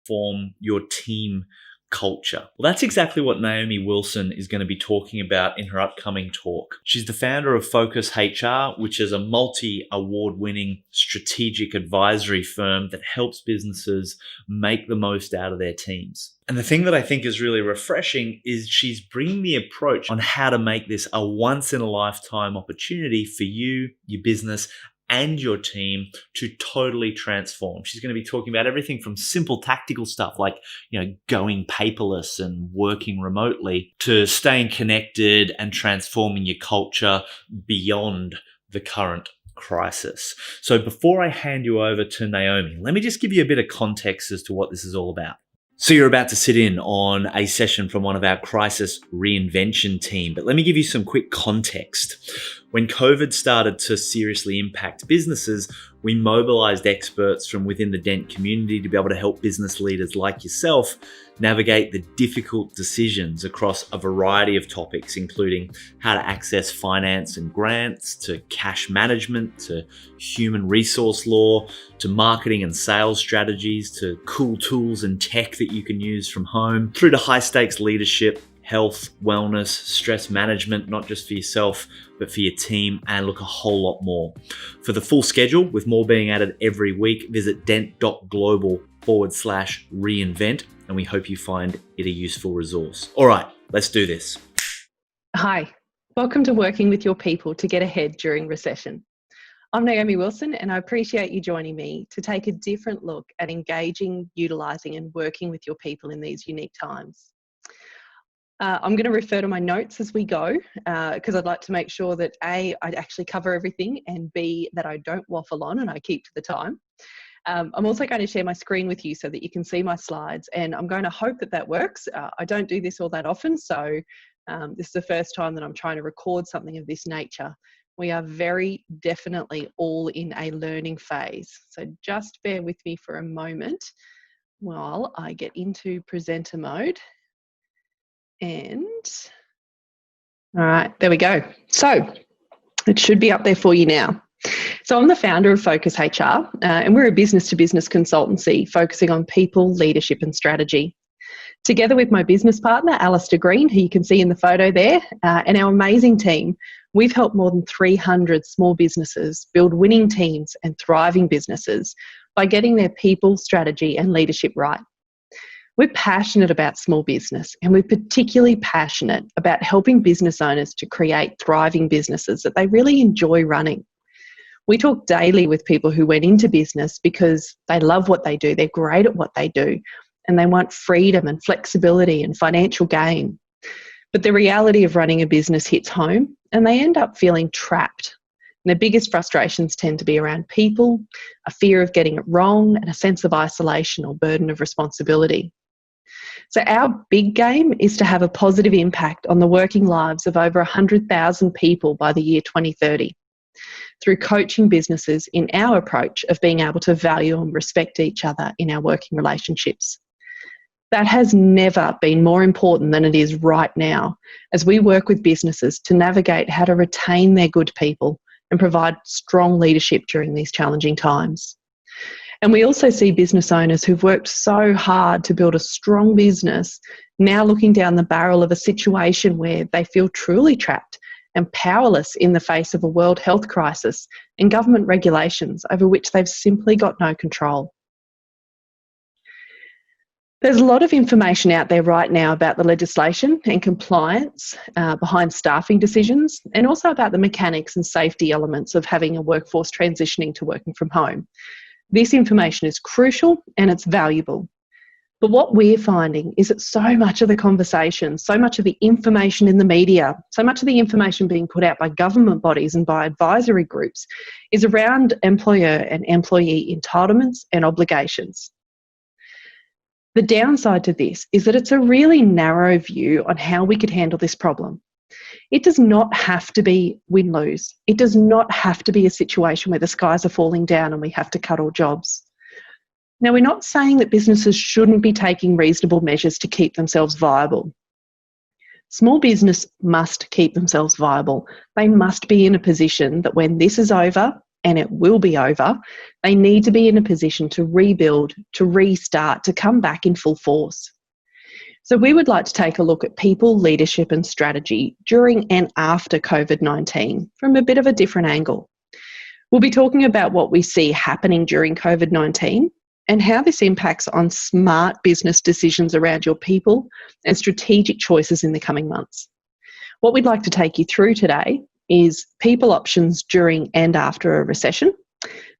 transform your team culture? Well, that's exactly what Naomi Wilson is going to be talking about in her upcoming talk. She's the founder of Focus HR, which is a multi-award-winning strategic advisory firm that helps businesses make the most out of their teams. And the thing that I think is really refreshing is she's bringing the approach on how to make this a once-in-a-lifetime opportunity for you, your business, and your team to totally transform. She's going to be talking about everything from simple tactical stuff like, going paperless and working remotely to staying connected and transforming your culture beyond the current crisis. So before I hand you over to Naomi, let me just give you a bit of context as to what this is all about. So you're about to sit in on a session from one of our crisis reinvention team, but let me give you some quick context. When COVID started to seriously impact businesses, we mobilized experts from within the Dent community to be able to help business leaders like yourself navigate the difficult decisions across a variety of topics, including how to access finance and grants, to cash management, to human resource law, to marketing and sales strategies, to cool tools and tech that you can use from home, through to high stakes leadership, health, wellness, stress management, not just for yourself, but for your team, and look, a whole lot more. For the full schedule, with more being added every week, visit dent.global/reinvent, and we hope you find it a useful resource. All right, let's do this. Hi, welcome to Working with Your People to Get Ahead During Recession. I'm Naomi Wilson, and I appreciate you joining me to take a different look at engaging, utilising and working with your people in these unique times. I'm going to refer to my notes as we go because I'd like to make sure that A, I actually cover everything, and B, that I don't waffle on and I keep to the time. I'm also going to share my screen with you so that you can see my slides, and I'm going to hope that that works. I don't do this all that often, so this is the first time that I'm trying to record something of this nature. We are very definitely all in a learning phase, so just bear with me for a moment while I get into presenter mode. And all right, there we go. So it should be up there for you now. So I'm the founder of Focus HR, and we're a business-to-business consultancy focusing on people, leadership and strategy. Together with my business partner, Alistair Green, who you can see in the photo there, and our amazing team, we've helped more than 300 small businesses build winning teams and thriving businesses by getting their people, strategy and leadership right. We're passionate about small business, and we're particularly passionate about helping business owners to create thriving businesses that they really enjoy running. We talk daily with people who went into business because they love what they do, they're great at what they do, and they want freedom and flexibility and financial gain. But the reality of running a business hits home, and they end up feeling trapped. And their biggest frustrations tend to be around people, a fear of getting it wrong, and a sense of isolation or burden of responsibility. So our big game is to have a positive impact on the working lives of over 100,000 people by the year 2030 through coaching businesses in our approach of being able to value and respect each other in our working relationships. That has never been more important than it is right now, as we work with businesses to navigate how to retain their good people and provide strong leadership during these challenging times. And we also see business owners who've worked so hard to build a strong business now looking down the barrel of a situation where they feel truly trapped and powerless in the face of a world health crisis and government regulations over which they've simply got no control. There's a lot of information out there right now about the legislation and compliance behind staffing decisions, and also about the mechanics and safety elements of having a workforce transitioning to working from home. This information is crucial and it's valuable. But what we're finding is that so much of the conversation, so much of the information in the media, so much of the information being put out by government bodies and by advisory groups is around employer and employee entitlements and obligations. The downside to this is that it's a really narrow view on how we could handle this problem. It does not have to be win-lose. It does not have to be a situation where the skies are falling down and we have to cut all jobs. Now, we're not saying that businesses shouldn't be taking reasonable measures to keep themselves viable. Small business must keep themselves viable. They must be in a position that when this is over, and it will be over, they need to be in a position to rebuild, to restart, to come back in full force. So we would like to take a look at people, leadership and strategy during and after COVID-19 from a bit of a different angle. We'll be talking about what we see happening during COVID-19 and how this impacts on smart business decisions around your people and strategic choices in the coming months. What we'd like to take you through today is people options during and after a recession,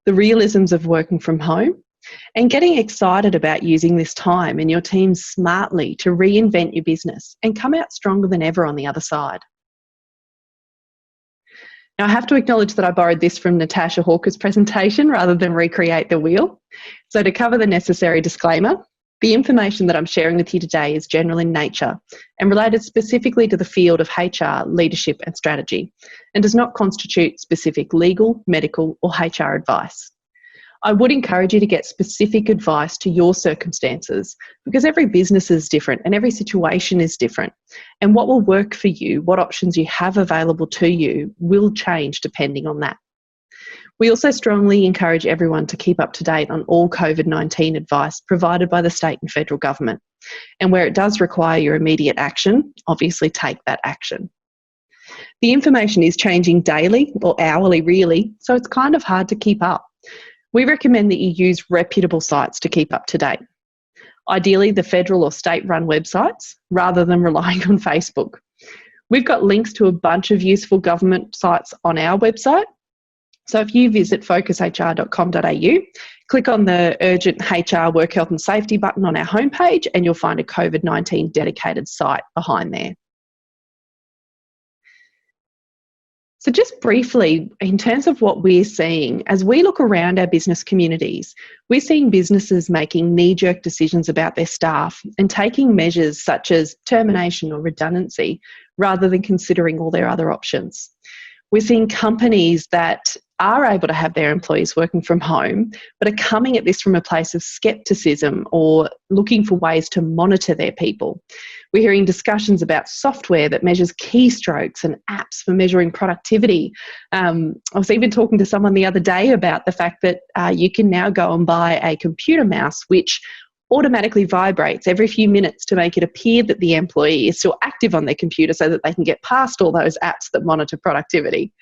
the realisms of working from home, and getting excited about using this time and your team smartly to reinvent your business and come out stronger than ever on the other side. Now, I have to acknowledge that I borrowed this from Natasha Hawker's presentation rather than recreate the wheel. So to cover the necessary disclaimer, the information that I'm sharing with you today is general in nature and related specifically to the field of HR, leadership and strategy, and does not constitute specific legal, medical or HR advice. I would encourage you to get specific advice to your circumstances because every business is different and every situation is different. And what will work for you, what options you have available to you, will change depending on that. We also strongly encourage everyone to keep up to date on all COVID-19 advice provided by the state and federal government. And where it does require your immediate action, obviously take that action. The information is changing daily or hourly really, so it's kind of hard to keep up. We recommend that you use reputable sites to keep up to date. Ideally, the federal or state-run websites, rather than relying on Facebook. We've got links to a bunch of useful government sites on our website. So if you visit focushr.com.au, click on the Urgent HR Work Health and Safety button on our homepage and you'll find a COVID-19 dedicated site behind there. So just briefly, in terms of what we're seeing, as we look around our business communities, we're seeing businesses making knee-jerk decisions about their staff and taking measures such as termination or redundancy rather than considering all their other options. We're seeing companies that are able to have their employees working from home, but are coming at this from a place of scepticism or looking for ways to monitor their people. We're hearing discussions about software that measures keystrokes and apps for measuring productivity. I was even talking to someone the other day about the fact that you can now go and buy a computer mouse which automatically vibrates every few minutes to make it appear that the employee is still active on their computer so that they can get past all those apps that monitor productivity.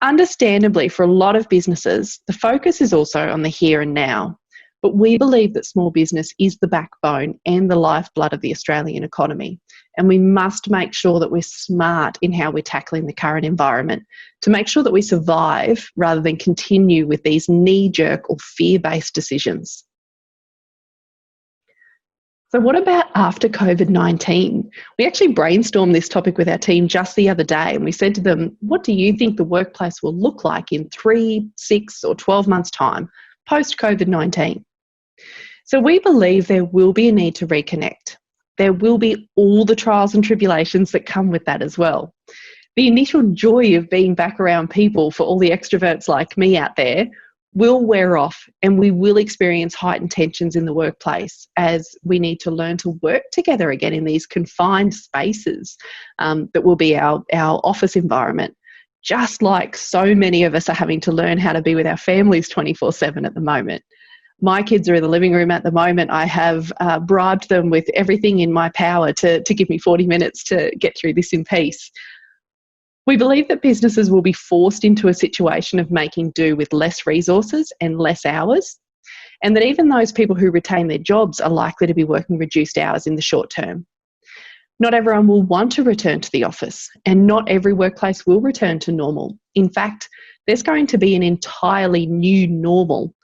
Understandably, for a lot of businesses, the focus is also on the here and now, but we believe that small business is the backbone and the lifeblood of the Australian economy, and we must make sure that we're smart in how we're tackling the current environment to make sure that we survive rather than continue with these knee-jerk or fear-based decisions. So what about after COVID-19? We actually brainstormed this topic with our team just the other day and we said to them, what do you think the workplace will look like in 3, 6 or 12 months' time post-COVID-19? So we believe there will be a need to reconnect. There will be all the trials and tribulations that come with that as well. The initial joy of being back around people for all the extroverts like me out there will wear off and we will experience heightened tensions in the workplace as we need to learn to work together again in these confined spaces that will be our office environment, just like so many of us are having to learn how to be with our families 24/7 at the moment. My kids are in the living room at the moment. I have bribed them with everything in my power to give me 40 minutes to get through this in peace. We believe that businesses will be forced into a situation of making do with less resources and less hours, and that even those people who retain their jobs are likely to be working reduced hours in the short term. Not everyone will want to return to the office, and not every workplace will return to normal. In fact, there's going to be an entirely new normal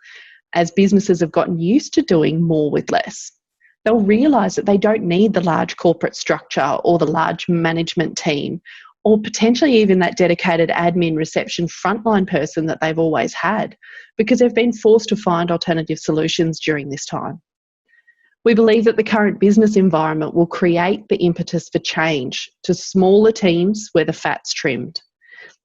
as businesses have gotten used to doing more with less. They'll realise that they don't need the large corporate structure or the large management team, or potentially even that dedicated admin reception frontline person that they've always had, because they've been forced to find alternative solutions during this time. We believe that the current business environment will create the impetus for change to smaller teams where the fat's trimmed.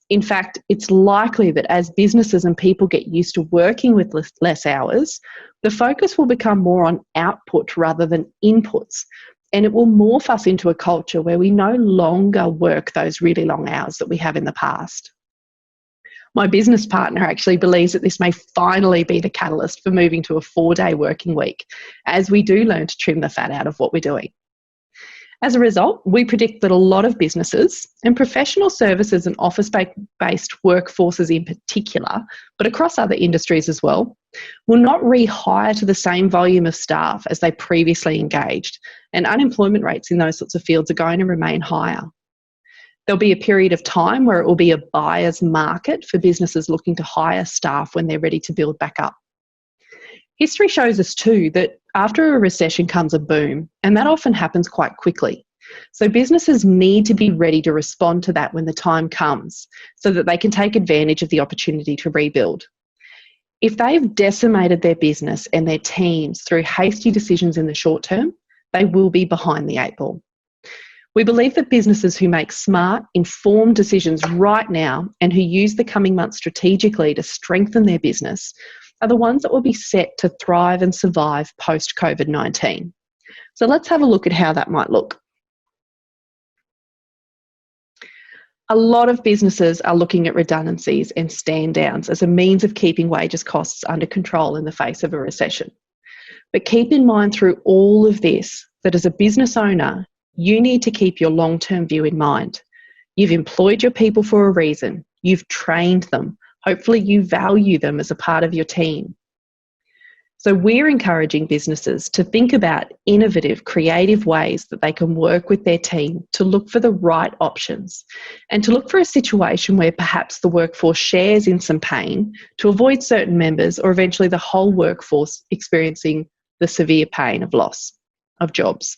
In fact, it's likely that as businesses and people get used to working with less hours, the focus will become more on output rather than inputs, and it will morph us into a culture where we no longer work those really long hours that we have in the past. My business partner actually believes that this may finally be the catalyst for moving to a 4-day working week, as we do learn to trim the fat out of what we're doing. As a result, we predict that a lot of businesses and professional services and office-based workforces in particular, but across other industries as well, will not rehire to the same volume of staff as they previously engaged, and unemployment rates in those sorts of fields are going to remain higher. There'll be a period of time where it will be a buyer's market for businesses looking to hire staff when they're ready to build back up. History shows us too that after a recession comes a boom, and that often happens quite quickly. So businesses need to be ready to respond to that when the time comes, so that they can take advantage of the opportunity to rebuild. If they've decimated their business and their teams through hasty decisions in the short term, they will be behind the 8 ball. We believe that businesses who make smart, informed decisions right now and who use the coming months strategically to strengthen their business are the ones that will be set to thrive and survive post-COVID-19. So let's have a look at how that might look. A lot of businesses are looking at redundancies and stand downs as a means of keeping wages costs under control in the face of a recession. But keep in mind through all of this that as a business owner, you need to keep your long-term view in mind. You've employed your people for a reason. You've trained them. Hopefully you value them as a part of your team. So we're encouraging businesses to think about innovative, creative ways that they can work with their team to look for the right options and to look for a situation where perhaps the workforce shares in some pain to avoid certain members or eventually the whole workforce experiencing the severe pain of loss of jobs.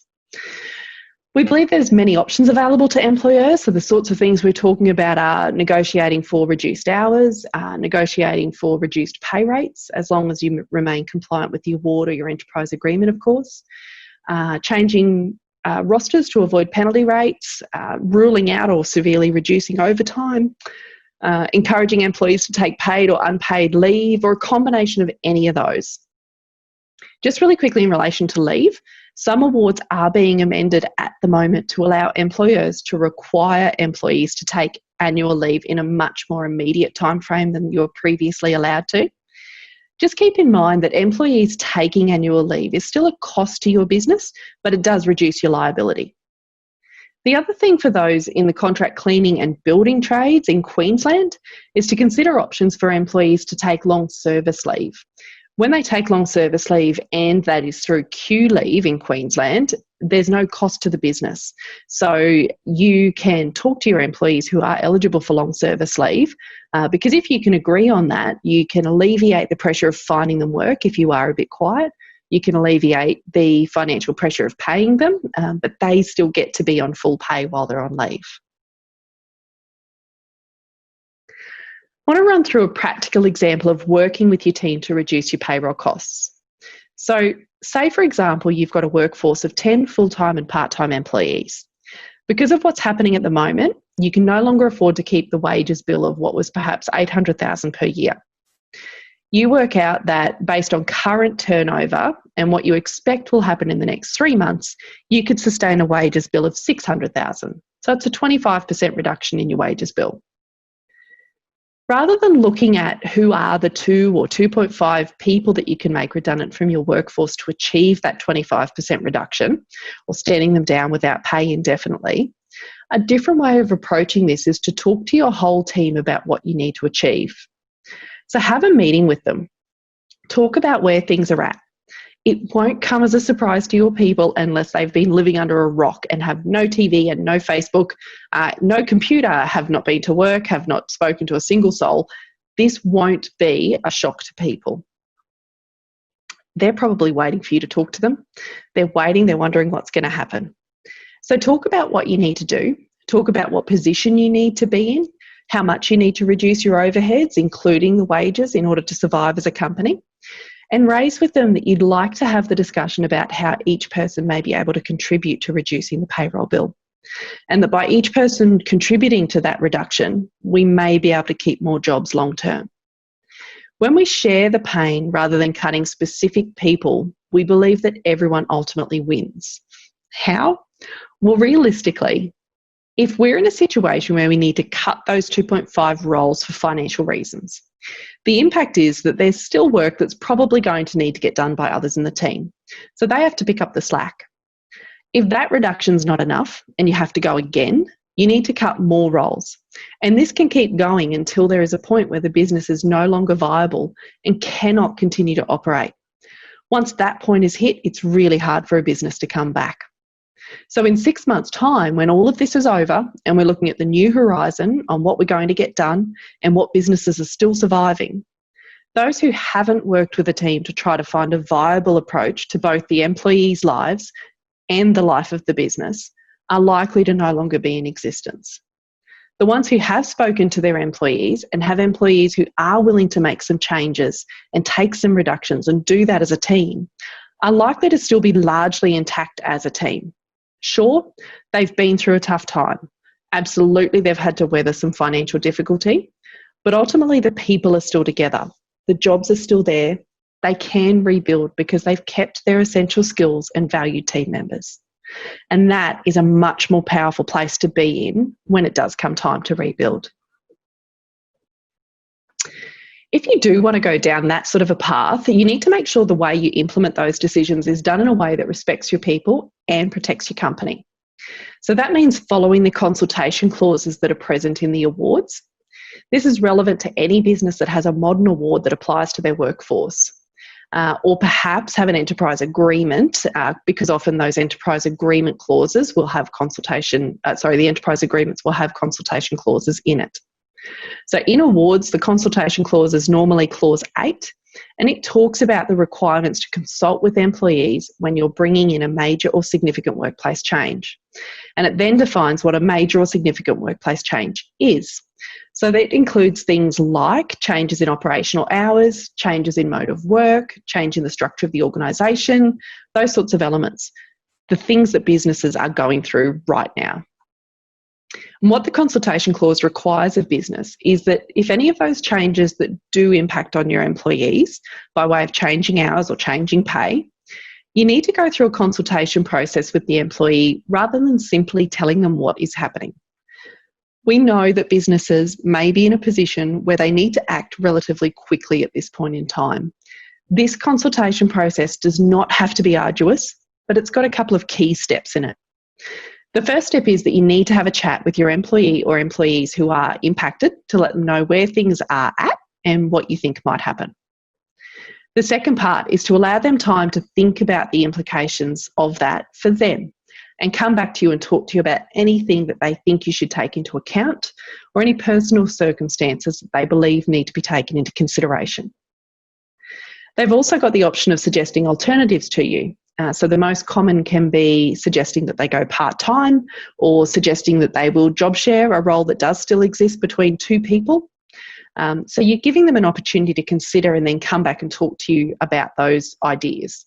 We believe there's many options available to employers. So the sorts of things we're talking about are negotiating for reduced hours, negotiating for reduced pay rates, as long as you remain compliant with the award or your enterprise agreement, of course, changing rosters to avoid penalty rates, ruling out or severely reducing overtime, encouraging employees to take paid or unpaid leave, or a combination of any of those. Just really quickly in relation to leave, some awards are being amended at the moment to allow employers to require employees to take annual leave in a much more immediate timeframe than you were previously allowed to. Just keep in mind that employees taking annual leave is still a cost to your business, but it does reduce your liability. The other thing for those in the contract cleaning and building trades in Queensland is to consider options for employees to take long service leave. When they take long service leave, and that is through Q leave in Queensland, there's no cost to the business. So you can talk to your employees who are eligible for long service leave, because if you can agree on that, you can alleviate the pressure of finding them work if you are a bit quiet. You can alleviate the financial pressure of paying them, but they still get to be on full pay while they're on leave. I want to run through a practical example of working with your team to reduce your payroll costs. So say, for example, you've got a workforce of 10 full-time and part-time employees. Because of what's happening at the moment, you can no longer afford to keep the wages bill of what was perhaps $800,000 per year. You work out that based on current turnover and what you expect will happen in the next 3 months, you could sustain a wages bill of $600,000. So it's a 25% reduction in your wages bill. Rather than looking at who are the 2 or 2.5 people that you can make redundant from your workforce to achieve that 25% reduction, or standing them down without pay indefinitely, a different way of approaching this is to talk to your whole team about what you need to achieve. So have a meeting with them. Talk about where things are at. It won't come as a surprise to your people unless they've been living under a rock and have no TV and no Facebook, no computer, have not been to work, have not spoken to a single soul. This won't be a shock to people. They're probably waiting for you to talk to them. They're waiting, they're wondering what's going to happen. So talk about what you need to do. Talk about what position you need to be in, how much you need to reduce your overheads, including the wages, in order to survive as a company. And raise with them that you'd like to have the discussion about how each person may be able to contribute to reducing the payroll bill. And that by each person contributing to that reduction, we may be able to keep more jobs long term. When we share the pain rather than cutting specific people, we believe that everyone ultimately wins. How? Well, realistically, If we're in a situation where we need to cut those 2.5 roles for financial reasons, the impact is that there's still work that's probably going to need to get done by others in the team. So they have to pick up the slack. If that reduction's not enough and you have to go again, you need to cut more roles. And this can keep going until there is a point where the business is no longer viable and cannot continue to operate. Once that point is hit, it's really hard for a business to come back. So in 6 months' time, when all of this is over and we're looking at the new horizon on what we're going to get done and what businesses are still surviving, those who haven't worked with a team to try to find a viable approach to both the employees' lives and the life of the business are likely to no longer be in existence. The ones who have spoken to their employees and have employees who are willing to make some changes and take some reductions and do that as a team are likely to still be largely intact as a team. Sure, they've been through a tough time. Absolutely, they've had to weather some financial difficulty, but ultimately the people are still together. The jobs are still there. They can rebuild because they've kept their essential skills and valued team members. And that is a much more powerful place to be in when it does come time to rebuild. If you do want to go down that sort of a path, you need to make sure the way you implement those decisions is done in a way that respects your people and protects your company. So that means following the consultation clauses that are present in the awards. This is relevant to any business that has a modern award that applies to their workforce. Or perhaps have an enterprise agreement, because often those enterprise agreement clauses will have the enterprise agreements will have consultation clauses in it. So in awards, the consultation clause is normally clause 8, and it talks about the requirements to consult with employees when you're bringing in a major or significant workplace change. And it then defines what a major or significant workplace change is. So that includes things like changes in operational hours, changes in mode of work, change in the structure of the organisation, those sorts of elements, the things that businesses are going through right now. And what the consultation clause requires of business is that if any of those changes that do impact on your employees by way of changing hours or changing pay, you need to go through a consultation process with the employee rather than simply telling them what is happening. We know that businesses may be in a position where they need to act relatively quickly at this point in time. This consultation process does not have to be arduous, but it's got a couple of key steps in it. The first step is that you need to have a chat with your employee or employees who are impacted to let them know where things are at and what you think might happen. The second part is to allow them time to think about the implications of that for them and come back to you and talk to you about anything that they think you should take into account or any personal circumstances that they believe need to be taken into consideration. They've also got the option of suggesting alternatives to you. So the most common can be suggesting that they go part-time or suggesting that they will job share a role that does still exist between two people. So you're giving them an opportunity to consider and then come back and talk to you about those ideas.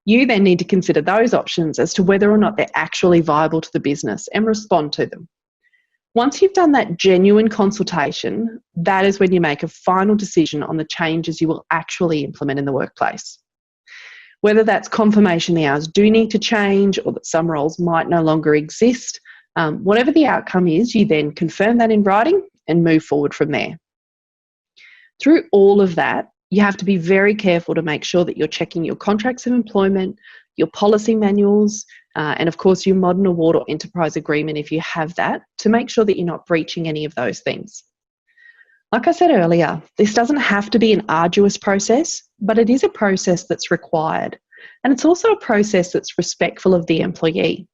You then need to consider those options as to whether or not they're actually viable to the business and respond to them. Once you've done that genuine consultation, that is when you make a final decision on the changes you will actually implement in the workplace. Whether that's confirmation the hours do need to change or that some roles might no longer exist, whatever the outcome is, you then confirm that in writing and move forward from there. Through all of that, you have to be very careful to make sure that you're checking your contracts of employment, your policy manuals, and of course your modern award or enterprise agreement if you have that, to make sure that you're not breaching any of those things. Like I said earlier, this doesn't have to be an arduous process, but it is a process that's required. And it's also a process that's respectful of the employee.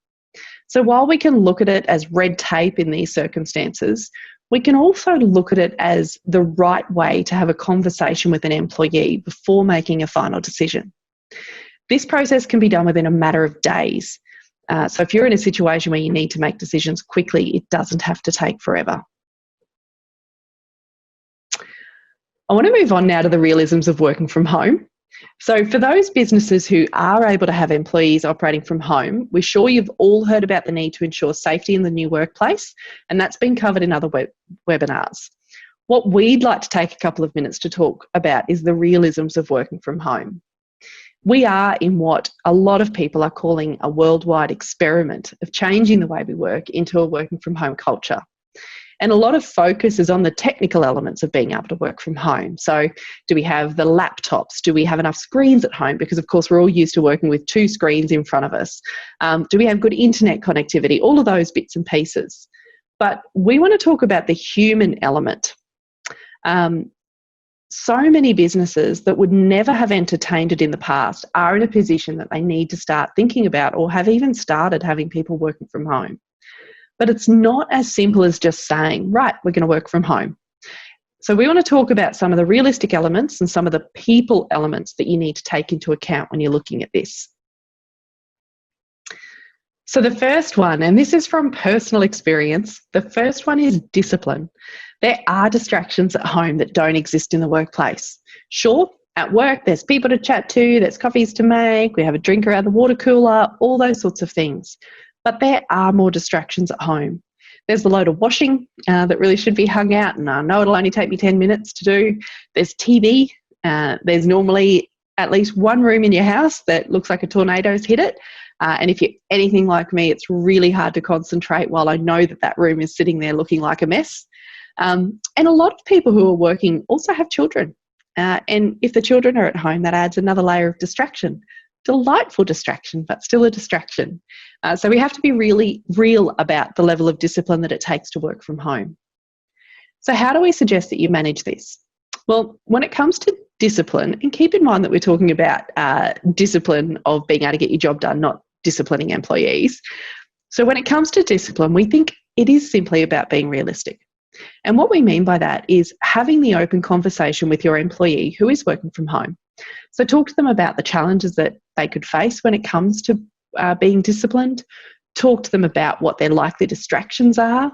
So while we can look at it as red tape in these circumstances, we can also look at it as the right way to have a conversation with an employee before making a final decision. This process can be done within a matter of days. So if you're in a situation where you need to make decisions quickly, it doesn't have to take forever. I want to move on now to the realisms of working from home. So for those businesses who are able to have employees operating from home, we're sure you've all heard about the need to ensure safety in the new workplace, and that's been covered in other webinars. What we'd like to take a couple of minutes to talk about is the realisms of working from home. We are in what a lot of people are calling a worldwide experiment of changing the way we work into a working from home culture. And a lot of focus is on the technical elements of being able to work from home. So do we have the laptops? Do we have enough screens at home? Because of course we're all used to working with 2 screens in front of us. Do we have good internet connectivity? All of those bits and pieces. But we want to talk about the human element. So many businesses that would never have entertained it in the past are in a position that they need to start thinking about, or have even started having people working from home. But it's not as simple as just saying, right, we're going to work from home. So we want to talk about some of the realistic elements and some of the people elements that you need to take into account when you're looking at this. So the first one, and this is from personal experience, the first one is discipline. There are distractions at home that don't exist in the workplace. Sure, at work there's people to chat to, there's coffees to make, we have a drink around the water cooler, all those sorts of things. But there are more distractions at home. There's a load of washing that really should be hung out, and I know it'll only take me 10 minutes to do. There's TV. There's normally at least one room in your house that looks like a tornado's hit it. And if you're anything like me, it's really hard to concentrate while I know that that room is sitting there looking like a mess. And a lot of people who are working also have children. And if the children are at home, that adds another layer of distraction. Delightful distraction, but still a distraction. So we have to be really real about the level of discipline that it takes to work from home. So how do we suggest that you manage this? Well, when it comes to discipline, and keep in mind that we're talking about discipline of being able to get your job done, not disciplining employees. So when it comes to discipline, we think it is simply about being realistic. And what we mean by that is having the open conversation with your employee who is working from home. So talk to them about the challenges that they could face when it comes to being disciplined. Talk to them about what their likely distractions are,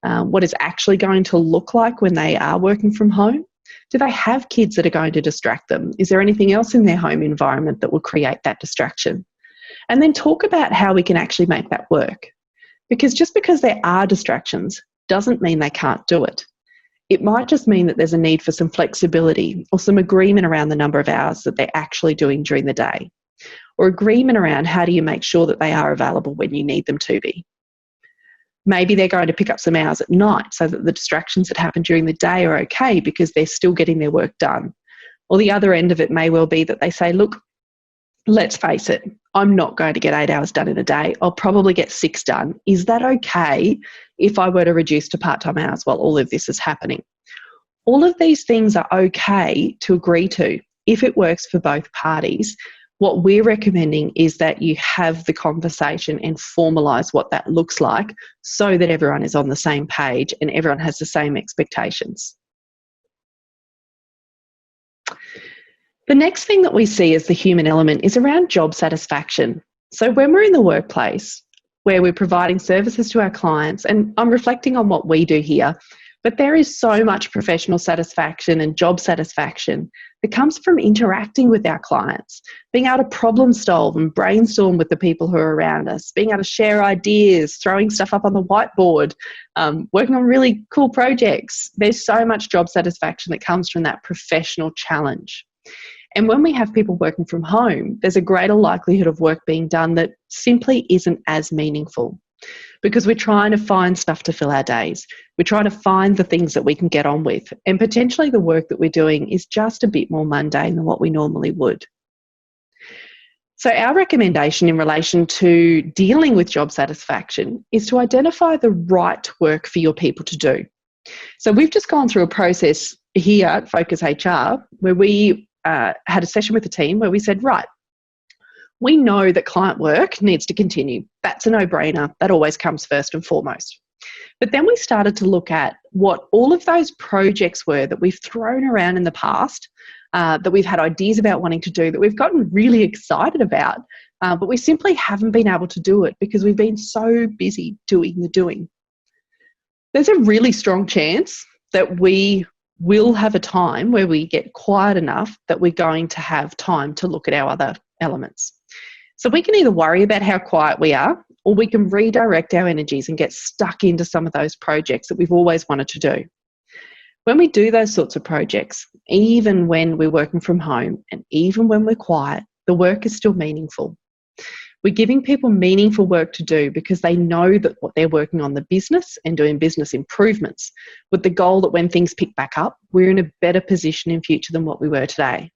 what it's actually going to look like when they are working from home. Do they have kids that are going to distract them? Is there anything else in their home environment that will create that distraction? And then talk about how we can actually make that work. Because just because there are distractions doesn't mean they can't do it. It might just mean that there's a need for some flexibility or some agreement around the number of hours that they're actually doing during the day, or agreement around how do you make sure that they are available when you need them to be. Maybe they're going to pick up some hours at night so that the distractions that happen during the day are okay because they're still getting their work done. Or the other end of it may well be that they say, look, let's face it, I'm not going to get 8 hours done in a day. I'll probably get 6 done. Is that okay if I were to reduce to part-time hours while all of this is happening? All of these things are okay to agree to if it works for both parties. What we're recommending is that you have the conversation and formalise what that looks like so that everyone is on the same page and everyone has the same expectations. The next thing that we see as the human element is around job satisfaction. So when we're in the workplace where we're providing services to our clients, and I'm reflecting on what we do here, but there is so much professional satisfaction and job satisfaction that comes from interacting with our clients, being able to problem solve and brainstorm with the people who are around us, being able to share ideas, throwing stuff up on the whiteboard, working on really cool projects. There's so much job satisfaction that comes from that professional challenge. And when we have people working from home, there's a greater likelihood of work being done that simply isn't as meaningful because we're trying to find stuff to fill our days. We're trying to find the things that we can get on with. And potentially the work that we're doing is just a bit more mundane than what we normally would. So our recommendation in relation to dealing with job satisfaction is to identify the right work for your people to do. So we've just gone through a process here at Focus HR where we had a session with the team where we said, right, we know that client work needs to continue. That's a no-brainer. That always comes first and foremost. But then we started to look at what all of those projects were that we've thrown around in the past, that we've had ideas about wanting to do, that we've gotten really excited about, but we simply haven't been able to do it because we've been so busy doing the doing. There's a really strong chance that we will have a time where we get quiet enough that we're going to have time to look at our other elements. So we can either worry about how quiet we are, or we can redirect our energies and get stuck into some of those projects that we've always wanted to do. When we do those sorts of projects, even when we're working from home and even when we're quiet, the work is still meaningful. We're giving people meaningful work to do because they know that what they're working on the business and doing business improvements with the goal that when things pick back up, we're in a better position in future than what we were today.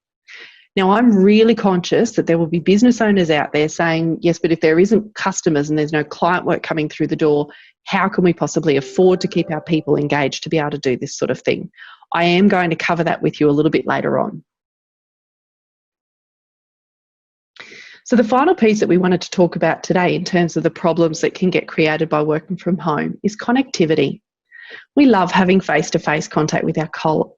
Now, I'm really conscious that there will be business owners out there saying, yes, but if there isn't customers and there's no client work coming through the door, how can we possibly afford to keep our people engaged to be able to do this sort of thing? I am going to cover that with you a little bit later on. So the final piece that we wanted to talk about today in terms of the problems that can get created by working from home is connectivity. We love having face-to-face contact with our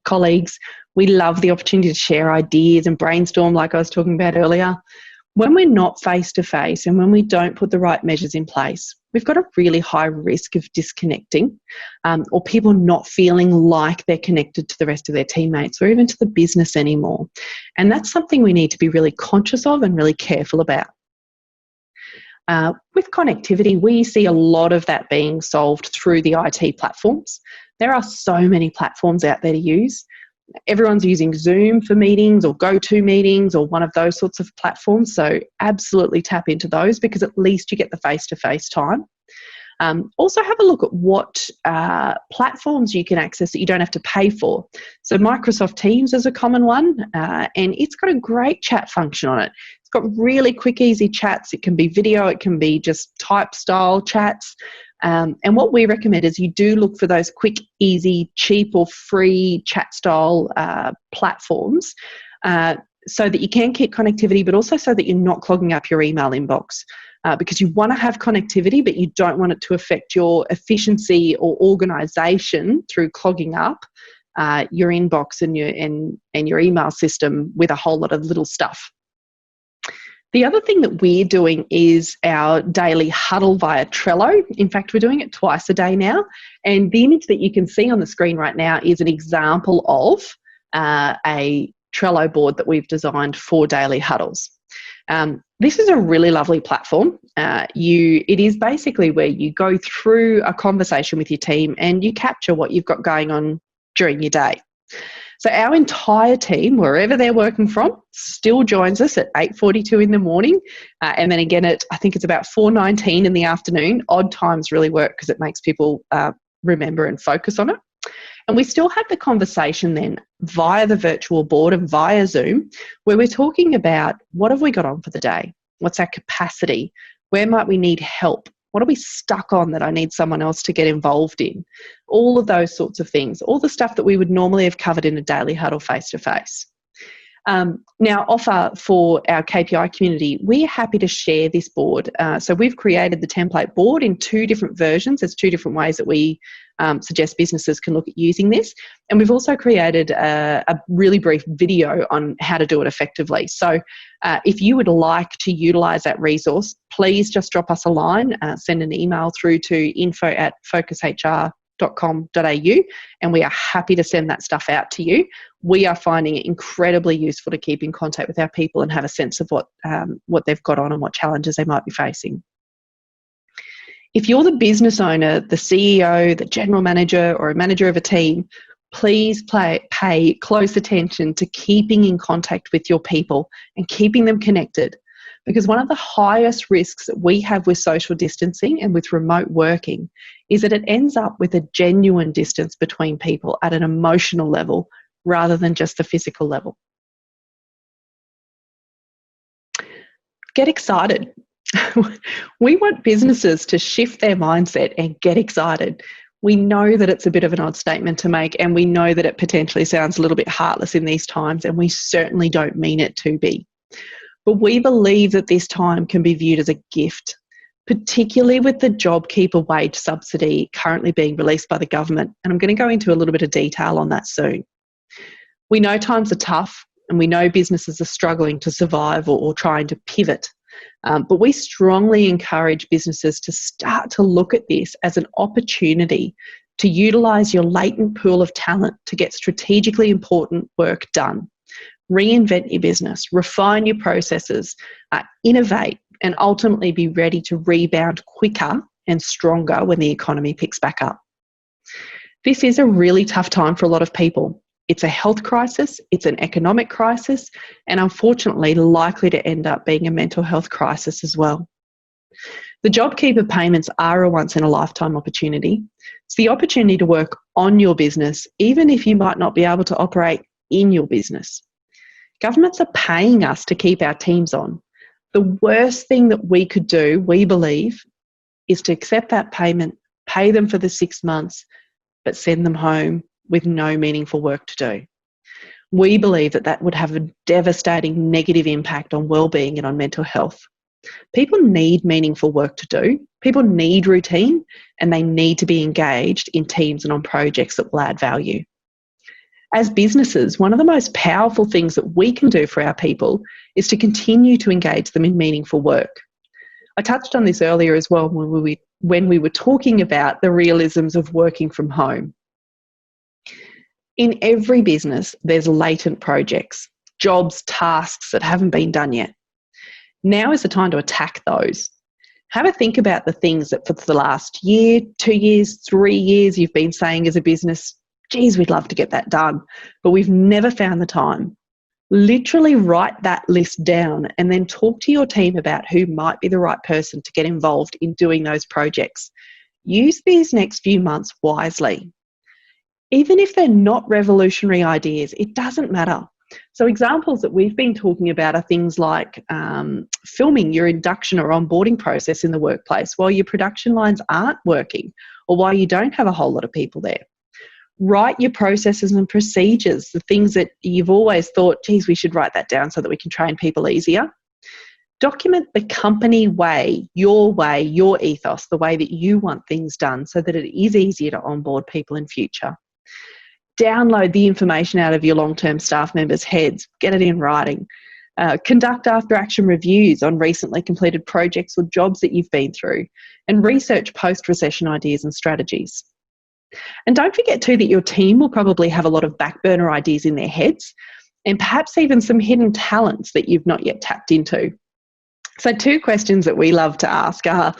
colleagues. We love the opportunity to share ideas and brainstorm like I was talking about earlier. When we're not face-to-face and when we don't put the right measures in place, we've got a really high risk of disconnecting or people not feeling like they're connected to the rest of their teammates or even to the business anymore. And that's something we need to be really conscious of and really careful about. With connectivity, we see a lot of that being solved through the IT platforms. There are so many platforms out there to use. Everyone's using Zoom for meetings or GoToMeetings or one of those sorts of platforms. So absolutely tap into those because at least you get the face-to-face time. Also have a look at what platforms you can access that you don't have to pay for. So Microsoft Teams is a common one and it's got a great chat function on it. It's got really quick, easy chats. It can be video, it can be just type style chats. And what we recommend is you do look for those quick, easy, cheap or free chat style platforms so that you can keep connectivity, but also so that you're not clogging up your email inbox. Because you want to have connectivity, but you don't want it to affect your efficiency or organisation through clogging up your inbox and your email system with a whole lot of little stuff. The other thing that we're doing is our daily huddle via Trello. In fact, we're doing it twice a day now. And the image that you can see on the screen right now is an example of a Trello board that we've designed for daily huddles. This is a really lovely platform. It is basically where you go through a conversation with your team and you capture what you've got going on during your day. So our entire team, wherever they're working from, still joins us at 8:42 in the morning. And then again at, I think it's about 4:19 in the afternoon. Odd times really work because it makes people remember and focus on it. And we still have the conversation then via the virtual board and via Zoom, where we're talking about what have we got on for the day? What's our capacity? Where might we need help? What are we stuck on that I need someone else to get involved in? All of those sorts of things, all the stuff that we would normally have covered in a daily huddle face-to-face. Now, offer for our KPI community, we're happy to share this board. So we've created the template board in 2 different versions. There's 2 different ways that we suggest businesses can look at using this. And we've also created a really brief video on how to do it effectively. So if you would like to utilise that resource, please just drop us a line, send an email through to info@focushr.com.au and we are happy to send that stuff out to you. We are finding it incredibly useful to keep in contact with our people and have a sense of what they've got on and what challenges they might be facing. If you're the business owner, the CEO, the general manager or a manager of a team, please pay close attention to keeping in contact with your people and keeping them connected. Because one of the highest risks that we have with social distancing and with remote working is that it ends up with a genuine distance between people at an emotional level rather than just the physical level. Get excited. We want businesses to shift their mindset and get excited. We know that it's a bit of an odd statement to make and we know that it potentially sounds a little bit heartless in these times and we certainly don't mean it to be. But we believe that this time can be viewed as a gift, particularly with the JobKeeper wage subsidy currently being released by the government. And I'm going to go into a little bit of detail on that soon. We know times are tough and we know businesses are struggling to survive or trying to pivot. But we strongly encourage businesses to start to look at this as an opportunity to utilise your latent pool of talent to get strategically important work done. Reinvent your business, refine your processes, innovate, and ultimately be ready to rebound quicker and stronger when the economy picks back up. This is a really tough time for a lot of people. It's a health crisis, it's an economic crisis, and unfortunately likely to end up being a mental health crisis as well. The JobKeeper payments are a once-in-a-lifetime opportunity. It's the opportunity to work on your business, even if you might not be able to operate in your business. Governments are paying us to keep our teams on. The worst thing that we could do, we believe, is to accept that payment, pay them for the 6 months, but send them home with no meaningful work to do. We believe that that would have a devastating negative impact on well-being and on mental health. People need meaningful work to do. People need routine, and they need to be engaged in teams and on projects that will add value. As businesses, one of the most powerful things that we can do for our people is to continue to engage them in meaningful work. I touched on this earlier as well when we were talking about the realisms of working from home. In every business, there's latent projects, jobs, tasks that haven't been done yet. Now is the time to attack those. Have a think about the things that for the last year, 2 years, 3 years you've been saying as a business, geez, we'd love to get that done, but we've never found the time. Literally write that list down and then talk to your team about who might be the right person to get involved in doing those projects. Use these next few months wisely. Even if they're not revolutionary ideas, it doesn't matter. So examples that we've been talking about are things like filming your induction or onboarding process in the workplace while your production lines aren't working or while you don't have a whole lot of people there. Write your processes and procedures, the things that you've always thought, geez, we should write that down so that we can train people easier. Document the company way, your ethos, the way that you want things done so that it is easier to onboard people in future. Download the information out of your long-term staff members' heads, get it in writing. Conduct after-action reviews on recently completed projects or jobs that you've been through, and research post-recession ideas and strategies. And don't forget too that your team will probably have a lot of back burner ideas in their heads and perhaps even some hidden talents that you've not yet tapped into. So 2 questions that we love to ask are,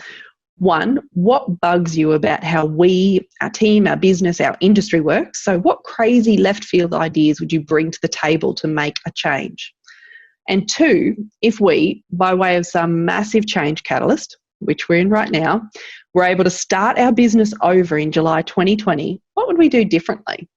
1, what bugs you about how we, our team, our business, our industry works? So what crazy left field ideas would you bring to the table to make a change? And 2, if we, by way of some massive change catalyst, which we're in right now, were able to start our business over in July 2020, what would we do differently?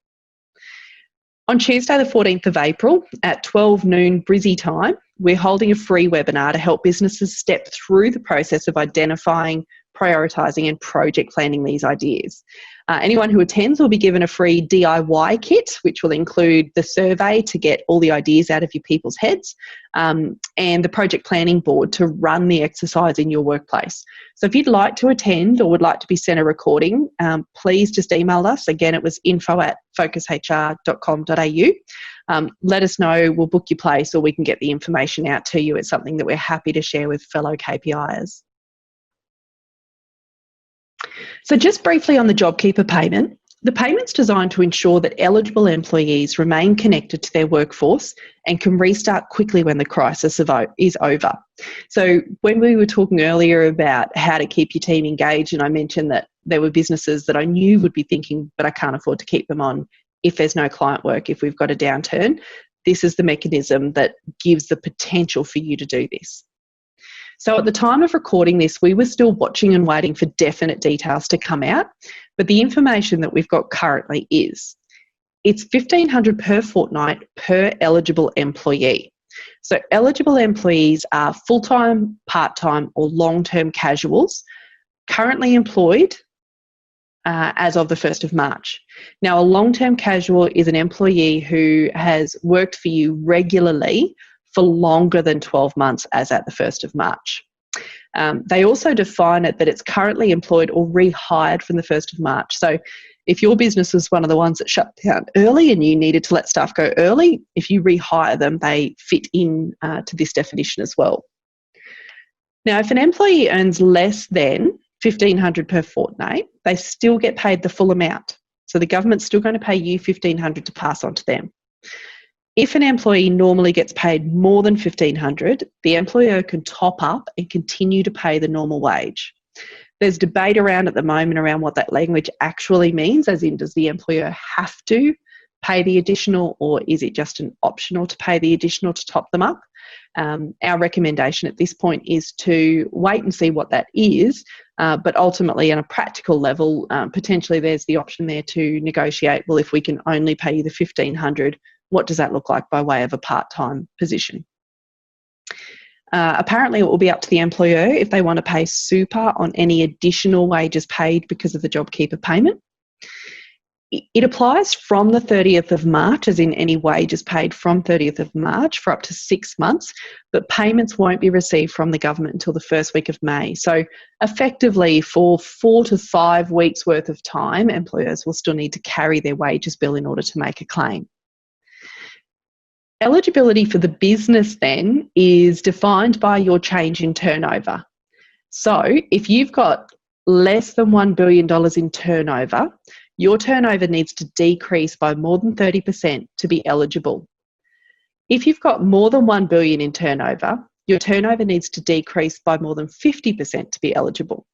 On Tuesday the 14th of April at 12 noon Brizzy time, we're holding a free webinar to help businesses step through the process of identifying, prioritising and project planning these ideas. Anyone who attends will be given a free DIY kit, which will include the survey to get all the ideas out of your people's heads, and the project planning board to run the exercise in your workplace. So if you'd like to attend or would like to be sent a recording, please just email us. Again, it was info@focushr.com.au. Let us know, we'll book your place or we can get the information out to you. It's something that we're happy to share with fellow KPIers. So just briefly on the JobKeeper payment, the payment's designed to ensure that eligible employees remain connected to their workforce and can restart quickly when the crisis is over. So when we were talking earlier about how to keep your team engaged, and I mentioned that there were businesses that I knew would be thinking, but I can't afford to keep them on if there's no client work, if we've got a downturn, this is the mechanism that gives the potential for you to do this. So at the time of recording this, we were still watching and waiting for definite details to come out, but the information that we've got currently is it's $1,500 per fortnight per eligible employee. So eligible employees are full-time, part-time or long-term casuals currently employed as of the 1st of March. Now, a long-term casual is an employee who has worked for you regularly for longer than 12 months as at the 1st of March. They also define it that it's currently employed or rehired from the 1st of March. So if your business was one of the ones that shut down early and you needed to let staff go early, if you rehire them, they fit in to this definition as well. Now, if an employee earns less than $1,500 per fortnight, they still get paid the full amount. So the government's still going to pay you $1,500 to pass on to them. If an employee normally gets paid more than $1,500, the employer can top up and continue to pay the normal wage. There's debate around at the moment around what that language actually means, as in does the employer have to pay the additional, or is it just an optional to pay the additional to top them up? Our recommendation at this point is to wait and see what that is, but ultimately on a practical level, potentially there's the option there to negotiate, well, if we can only pay you the $1,500, what does that look like by way of a part-time position? Apparently it will be up to the employer if they want to pay super on any additional wages paid because of the JobKeeper payment. It applies from the 30th of March, as in any wages paid from 30th of March for up to 6 months, but payments won't be received from the government until the first week of May. So effectively for 4 to 5 weeks worth of time, employers will still need to carry their wages bill in order to make a claim. Eligibility for the business then is defined by your change in turnover. So if you've got less than $1 billion in turnover, your turnover needs to decrease by more than 30% to be eligible. If you've got more than $1 billion in turnover, your turnover needs to decrease by more than 50% to be eligible.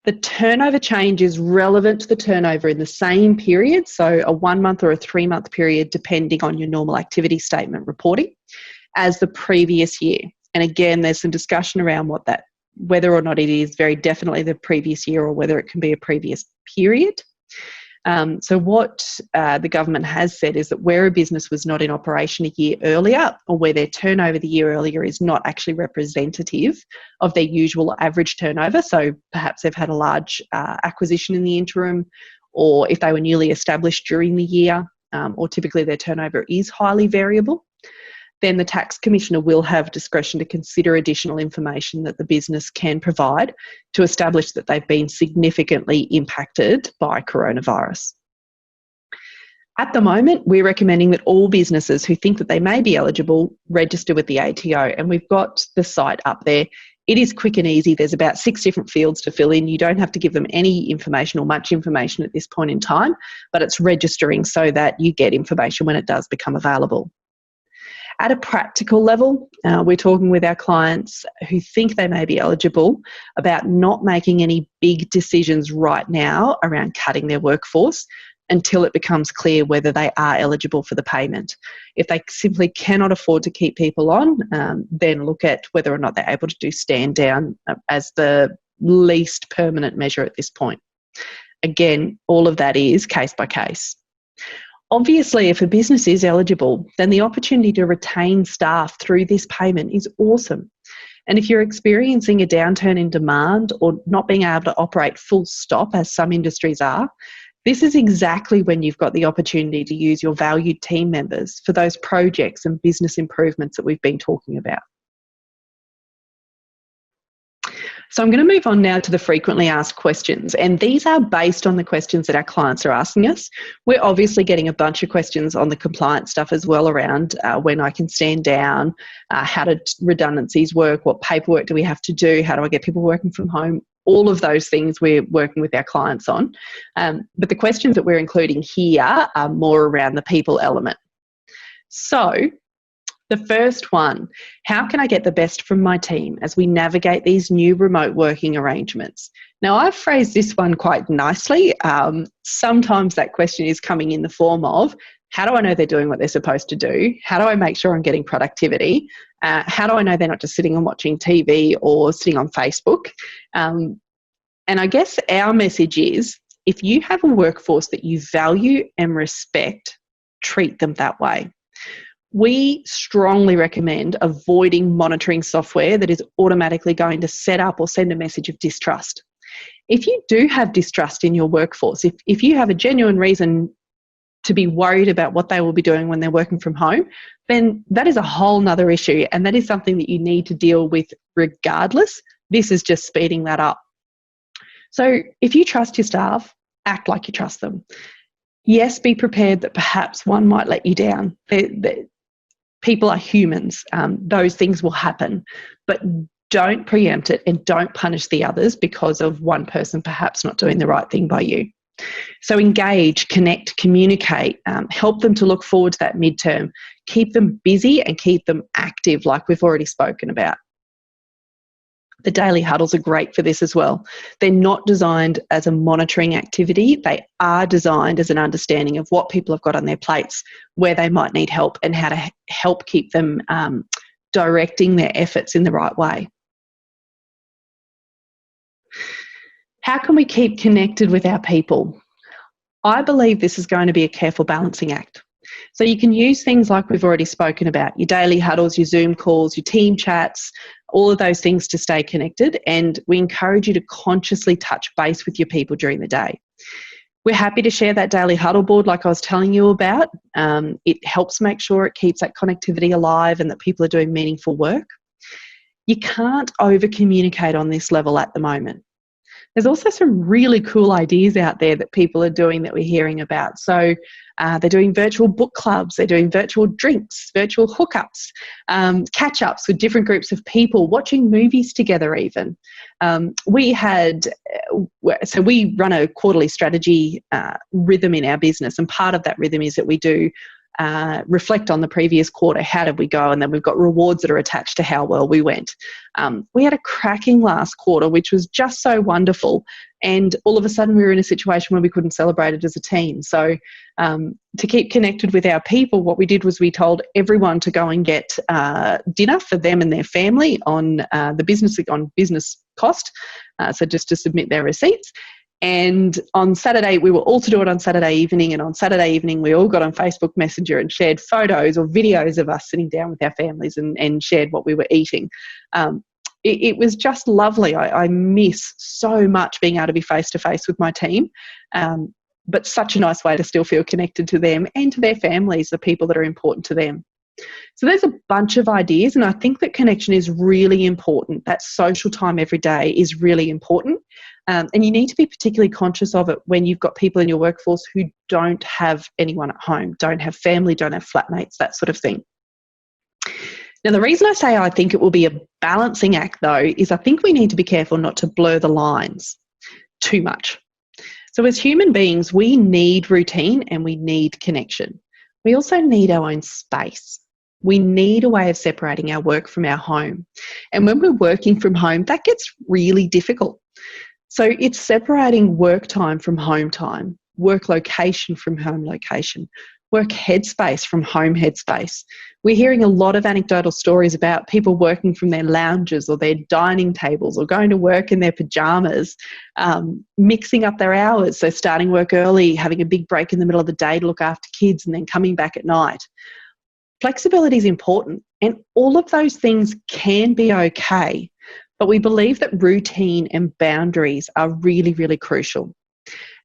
The turnover change is relevant to the turnover in the same period, so a 1 month or a 3 month period, depending on your normal activity statement reporting, as the previous year. And again, there's some discussion around whether or not it is very definitely the previous year or whether it can be a previous period. So what the government has said is that where a business was not in operation a year earlier, or where their turnover the year earlier is not actually representative of their usual average turnover, so perhaps they've had a large acquisition in the interim, or if they were newly established during the year, or typically their turnover is highly variable, then the tax commissioner will have discretion to consider additional information that the business can provide to establish that they've been significantly impacted by coronavirus. At the moment, we're recommending that all businesses who think that they may be eligible register with the ATO, and we've got the site up there. It is quick and easy. There's about 6 different fields to fill in. You don't have to give them any information or much information at this point in time, but it's registering so that you get information when it does become available. At a practical level, we're talking with our clients who think they may be eligible about not making any big decisions right now around cutting their workforce until it becomes clear whether they are eligible for the payment. If they simply cannot afford to keep people on, then look at whether or not they're able to do stand down as the least permanent measure at this point. Again, all of that is case by case. Obviously, if a business is eligible, then the opportunity to retain staff through this payment is awesome. And if you're experiencing a downturn in demand or not being able to operate full stop, as some industries are, this is exactly when you've got the opportunity to use your valued team members for those projects and business improvements that we've been talking about. So I'm going to move on now to the frequently asked questions, and these are based on the questions that our clients are asking us. We're obviously getting a bunch of questions on the compliance stuff as well around when I can stand down, how do redundancies work, what paperwork do we have to do, how do I get people working from home, all of those things we're working with our clients on. But the questions that we're including here are more around the people element. So the first one, how can I get the best from my team as we navigate these new remote working arrangements? Now, I've phrased this one quite nicely. Sometimes that question is coming in the form of, how do I know they're doing what they're supposed to do? How do I make sure I'm getting productivity? How do I know they're not just sitting and watching TV or sitting on Facebook? And I guess our message is, if you have a workforce that you value and respect, treat them that way. We strongly recommend avoiding monitoring software that is automatically going to set up or send a message of distrust. If you do have distrust in your workforce, if you have a genuine reason to be worried about what they will be doing when they're working from home, then that is a whole nother issue, and that is something that you need to deal with regardless. This is just speeding that up. So if you trust your staff, act like you trust them. Yes, be prepared that perhaps one might let you down. People are humans. Those things will happen, but don't preempt it and don't punish the others because of one person perhaps not doing the right thing by you. So engage, connect, communicate, help them to look forward to that midterm, keep them busy and keep them active like we've already spoken about. The daily huddles are great for this as well. They're not designed as a monitoring activity. They are designed as an understanding of what people have got on their plates, where they might need help, and how to help keep them directing their efforts in the right way. How can we keep connected with our people? I believe this is going to be a careful balancing act. So you can use things like we've already spoken about, your daily huddles, your Zoom calls, your team chats, all of those things to stay connected. And we encourage you to consciously touch base with your people during the day. We're happy to share that daily huddle board like I was telling you about. It helps make sure it keeps that connectivity alive and that people are doing meaningful work. You can't over-communicate on this level at the moment. There's also some really cool ideas out there that people are doing that we're hearing about. So they're doing virtual book clubs, they're doing virtual drinks, virtual hookups, catch-ups with different groups of people, watching movies together even. We run a quarterly strategy rhythm in our business, and part of that rhythm is that we do reflect on the previous quarter. How did we go? And then we've got rewards that are attached to how well we went. We had a cracking last quarter, which was just so wonderful. And all of a sudden we were in a situation where we couldn't celebrate it as a team. So to keep connected with our people, what we did was we told everyone to go and get dinner for them and their family on business cost. So just to submit their receipts. And on Saturday, we were all to do it on Saturday evening. And on Saturday evening, we all got on Facebook Messenger and shared photos or videos of us sitting down with our families and shared what we were eating. It was just lovely. I miss so much being able to be face-to-face with my team, but such a nice way to still feel connected to them and to their families, the people that are important to them. So there's a bunch of ideas, and I think that connection is really important. That social time every day is really important. And you need to be particularly conscious of it when you've got people in your workforce who don't have anyone at home, don't have family, don't have flatmates, that sort of thing. Now, the reason I say I think it will be a balancing act, though, is I think we need to be careful not to blur the lines too much. So as human beings, we need routine and we need connection. We also need our own space. We need a way of separating our work from our home. And when we're working from home, that gets really difficult. So it's separating work time from home time, work location from home location, work headspace from home headspace. We're hearing a lot of anecdotal stories about people working from their lounges or their dining tables or going to work in their pajamas, mixing up their hours. So starting work early, having a big break in the middle of the day to look after kids and then coming back at night. Flexibility is important, and all of those things can be okay. But we believe that routine and boundaries are really, really crucial.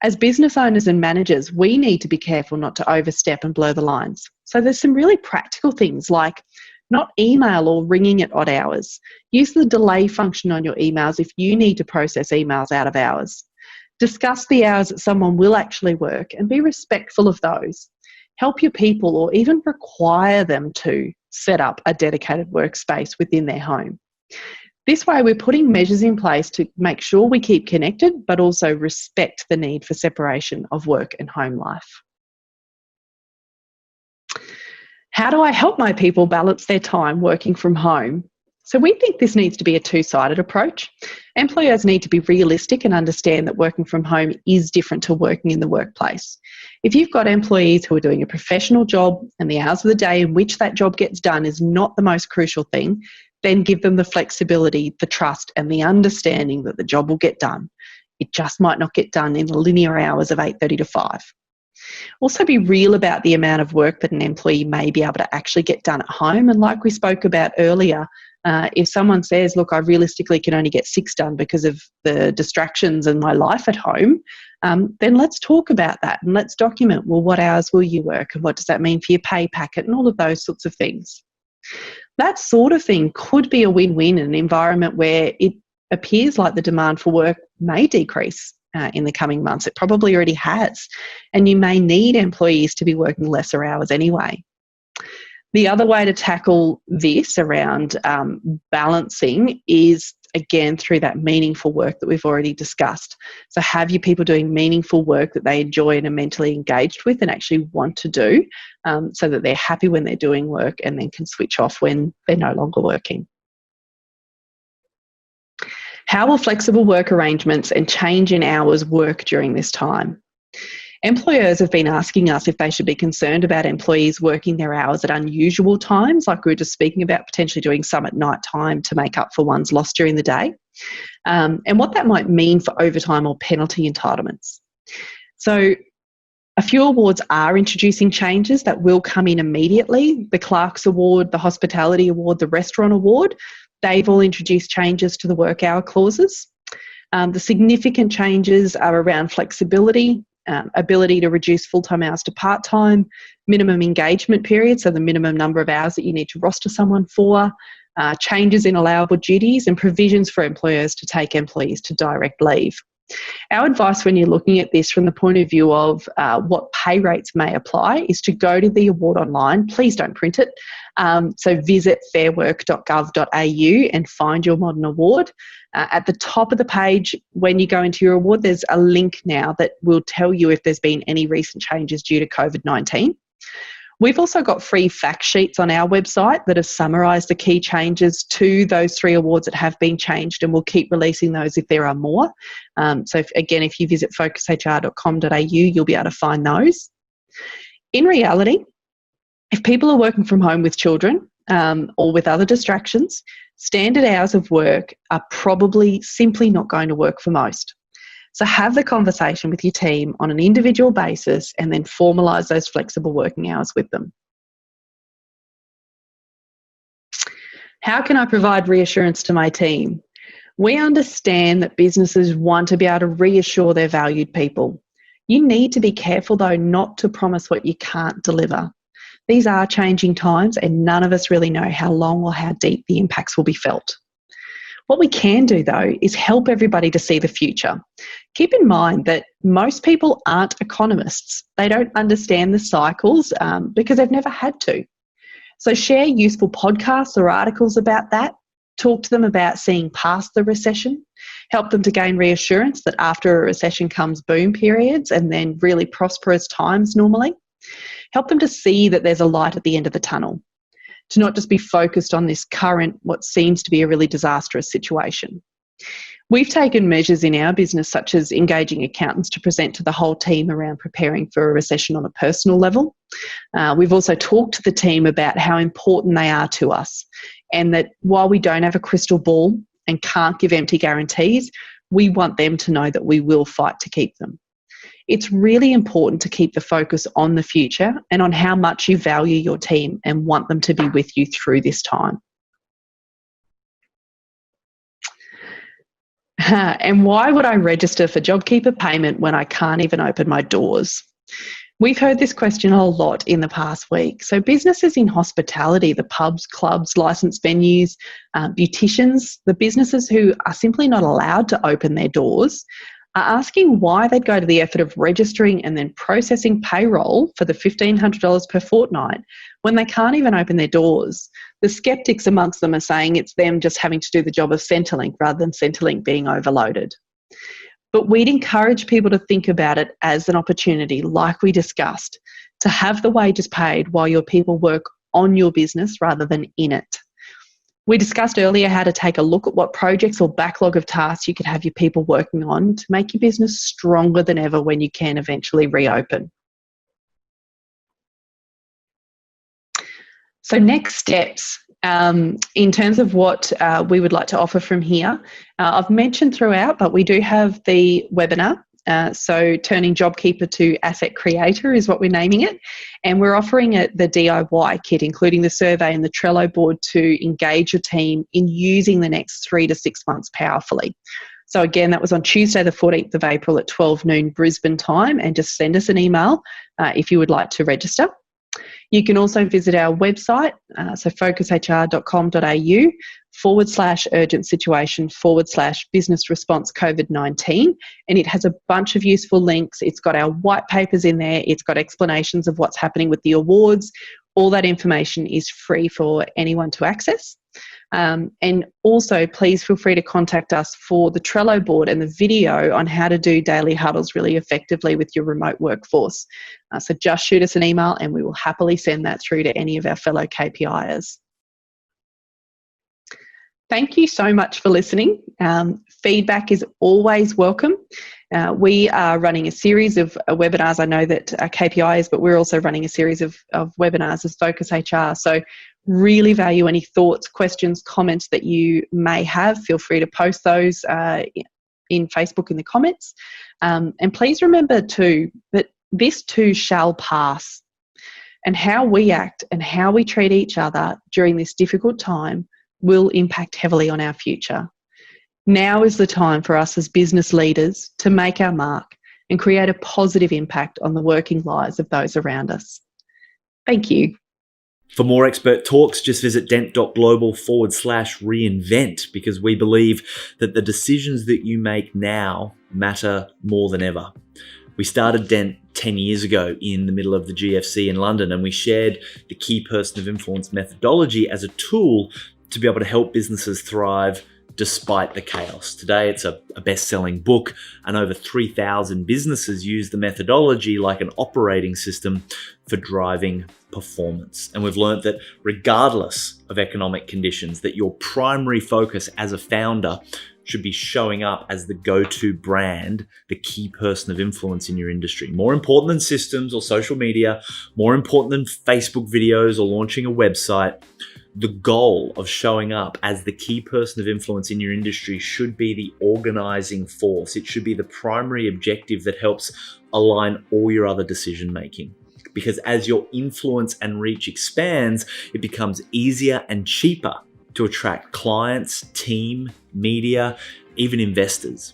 As business owners and managers, we need to be careful not to overstep and blur the lines. So there's some really practical things like not email or ringing at odd hours. Use the delay function on your emails if you need to process emails out of hours. Discuss the hours that someone will actually work and be respectful of those. Help your people or even require them to set up a dedicated workspace within their home. This way, we're putting measures in place to make sure we keep connected, but also respect the need for separation of work and home life. How do I help my people balance their time working from home? So we think this needs to be a two-sided approach. Employers need to be realistic and understand that working from home is different to working in the workplace. If you've got employees who are doing a professional job and the hours of the day in which that job gets done is not the most crucial thing, then give them the flexibility, the trust and the understanding that the job will get done. It just might not get done in the linear hours of 8:30 to 5. Also be real about the amount of work that an employee may be able to actually get done at home. And like we spoke about earlier, if someone says, look, I realistically can only get 6 done because of the distractions in my life at home, then let's talk about that and let's document, well, what hours will you work and what does that mean for your pay packet and all of those sorts of things. That sort of thing could be a win-win in an environment where it appears like the demand for work may decrease in the coming months. It probably already has. And you may need employees to be working lesser hours anyway. The other way to tackle this around balancing is, again, through that meaningful work that we've already discussed. So have your people doing meaningful work that they enjoy and are mentally engaged with and actually want to do, so that they're happy when they're doing work and then can switch off when they're no longer working. How will flexible work arrangements and change in hours work during this time? Employers have been asking us if they should be concerned about employees working their hours at unusual times, like we were just speaking about, potentially doing some at night time to make up for one's loss during the day, and what that might mean for overtime or penalty entitlements. So a few awards are introducing changes that will come in immediately. The Clerks Award, the Hospitality Award, the Restaurant Award, they've all introduced changes to the work hour clauses. The significant changes are around flexibility, ability to reduce full-time hours to part-time, minimum engagement period, so the minimum number of hours that you need to roster someone for, changes in allowable duties, and provisions for employers to take employees to direct leave. Our advice when you're looking at this from the point of view of what pay rates may apply is to go to the award online. Please don't print it. So visit fairwork.gov.au and find your modern award. At the top of the page, when you go into your award, there's a link now that will tell you if there's been any recent changes due to COVID-19. We've also got free fact sheets on our website that have summarised the key changes to those 3 awards that have been changed, and we'll keep releasing those if there are more. If you visit focushr.com.au, you'll be able to find those. In reality, if people are working from home with children or with other distractions, standard hours of work are probably simply not going to work for most. So have the conversation with your team on an individual basis and then formalise those flexible working hours with them. How can I provide reassurance to my team? We understand that businesses want to be able to reassure their valued people. You need to be careful, though, not to promise what you can't deliver. These are changing times, and none of us really know how long or how deep the impacts will be felt. What we can do, though, is help everybody to see the future. Keep in mind that most people aren't economists. They don't understand the cycles because they've never had to. So share useful podcasts or articles about that. Talk to them about seeing past the recession. Help them to gain reassurance that after a recession comes boom periods and then really prosperous times normally. Help them to see that there's a light at the end of the tunnel, to not just be focused on this current, what seems to be a really disastrous situation. We've taken measures in our business, such as engaging accountants to present to the whole team around preparing for a recession on a personal level. We've also talked to the team about how important they are to us, and that while we don't have a crystal ball and can't give empty guarantees, we want them to know that we will fight to keep them. It's really important to keep the focus on the future and on how much you value your team and want them to be with you through this time. And why would I register for JobKeeper payment when I can't even open my doors? We've heard this question a lot in the past week. So businesses in hospitality, the pubs, clubs, licensed venues, beauticians, the businesses who are simply not allowed to open their doors, are asking why they'd go to the effort of registering and then processing payroll for the $1,500 per fortnight when they can't even open their doors. The skeptics amongst them are saying it's them just having to do the job of Centrelink rather than Centrelink being overloaded. But we'd encourage people to think about it as an opportunity, like we discussed, to have the wages paid while your people work on your business rather than in it. We discussed earlier how to take a look at what projects or backlog of tasks you could have your people working on to make your business stronger than ever when you can eventually reopen. So next steps, in terms of what we would like to offer from here, I've mentioned throughout, but we do have the webinar. So turning JobKeeper to Asset Creator is what we're naming it. And we're offering it the DIY kit, including the survey and the Trello board to engage your team in using the next 3 to 6 months powerfully. So again, that was on Tuesday, the 14th of April at 12 noon Brisbane time, and just send us an email if you would like to register. You can also visit our website, so focushr.com.au/urgent situation/business response COVID-19. And it has a bunch of useful links. It's got our white papers in there. It's got explanations of what's happening with the awards. All that information is free for anyone to access. And also, please feel free to contact us for the Trello board and the video on how to do daily huddles really effectively with your remote workforce. So just shoot us an email and we will happily send that through to any of our fellow KPIs. thank you so much for listening. Feedback is always welcome. We are running a series of webinars. I know that KPI is, but we're also running a series of webinars as Focus HR. So really value any thoughts, questions, comments that you may have. Feel free to post those in Facebook in the comments. And please remember too that this too shall pass. And how we act and how we treat each other during this difficult time will impact heavily on our future. Now is the time for us as business leaders to make our mark and create a positive impact on the working lives of those around us. Thank you. For more expert talks, just visit dent.global/reinvent, because we believe that the decisions that you make now matter more than ever. We started Dent 10 years ago in the middle of the GFC in London, and we shared the key person of influence methodology as a tool to be able to help businesses thrive despite the chaos. Today, it's a best-selling book, and over 3,000 businesses use the methodology like an operating system for driving performance. And we've learned that regardless of economic conditions, that your primary focus as a founder should be showing up as the go-to brand, the key person of influence in your industry. More important than systems or social media, more important than Facebook videos or launching a website, the goal of showing up as the key person of influence in your industry should be the organizing force. It should be the primary objective that helps align all your other decision making. Because as your influence and reach expands, it becomes easier and cheaper to attract clients, team, media, even investors.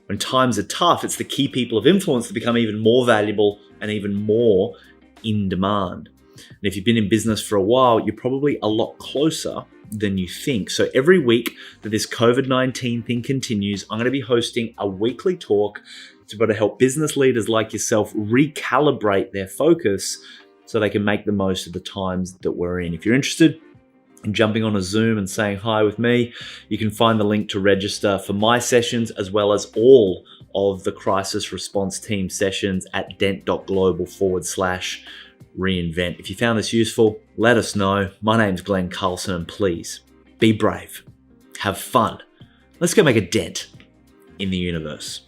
When times are tough, it's the key people of influence that become even more valuable and even more in demand. And if you've been in business for a while, you're probably a lot closer than you think. So every week that this COVID-19 thing continues, I'm going to be hosting a weekly talk to be able to help business leaders like yourself recalibrate their focus so they can make the most of the times that we're in. If you're interested in jumping on a Zoom and saying hi with me, you can find the link to register for my sessions as well as all of the crisis response team sessions at dent.global/reinvent. If you found this useful, let us know. My name's Glenn Carlson, and please be brave, have fun. Let's go make a dent in the universe.